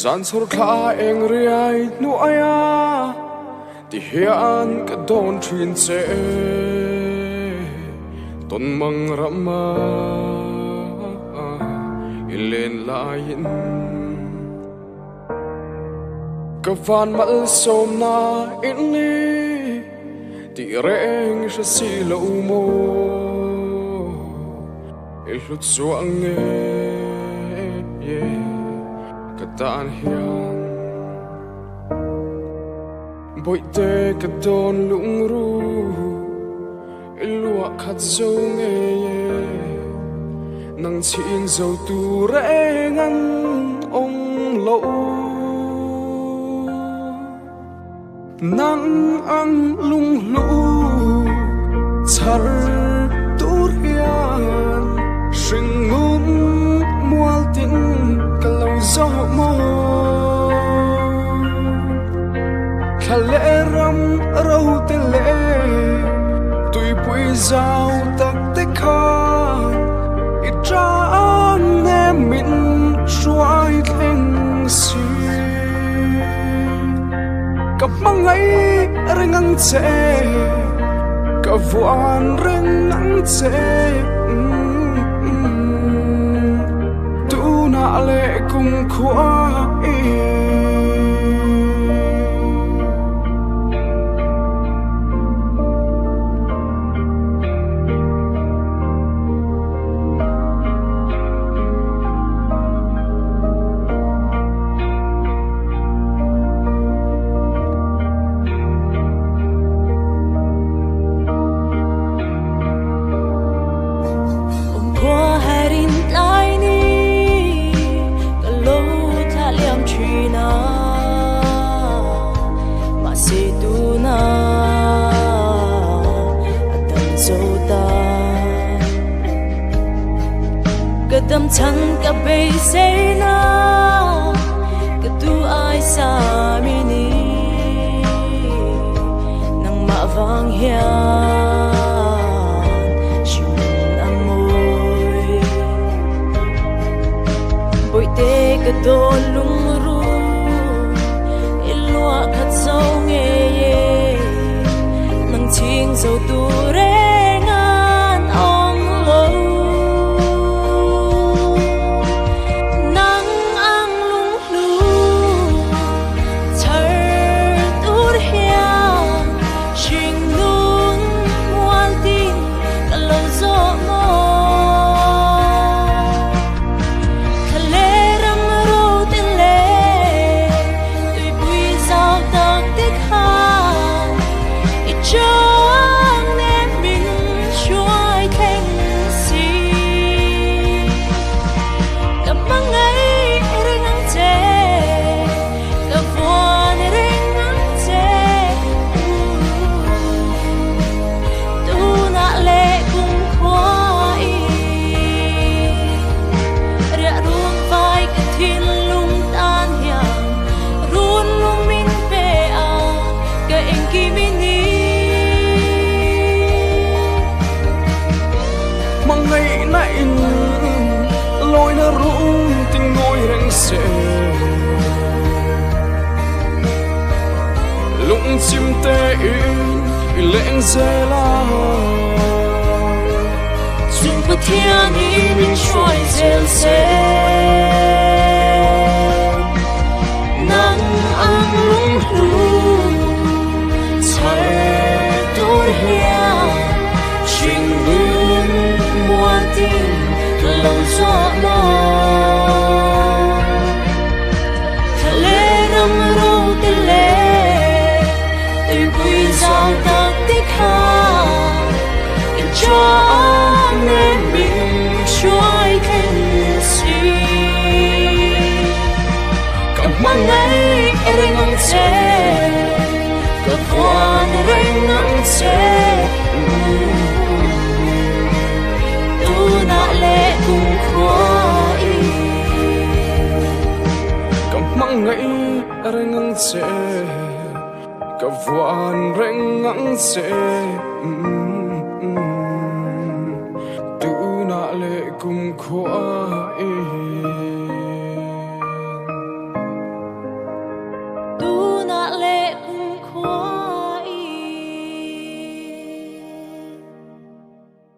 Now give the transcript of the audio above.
zan sor kha eng riai nu aya ti hian ka don thin che ton mang rama ilen lain ka van mal som na in ni ti reng sha si lo mo ilut suang nge ka tan hian boi te ka don lung ru ilua khat zo nge nang ching zo tu reng an ong lo nang ang lung lu char tur hian sing ngun mual tin ka lo zo mo khale ram ro te le tui pui zau tak te kha i tra ne min suai theng si ka mangai rengang che ka vuan rengang che tu na le kumkhuain Kadam chan ka bay say na kadu ay sa mini nang mavang hiyan siyun amoy boy te kadon lungru ilwa khat sâu nghe nang ching sâu tu rengan ong lo lối nó rung tình ngôi reng se lũng chim tê in leng dê la chung bất thiên ý mình trôi dền se nắng ăn lung lung chạy tuổi hiền trình nguyên muôn tin lâu gió mơ khale ram ro te le tui pui zau tak te kha in cho nên mình trôi khen si cảm mang ngay reng ngang che cả quan reng ngang che na le kumkhuain kam mang ngai rengang che ka vuan rengang che tu na le kumkhuain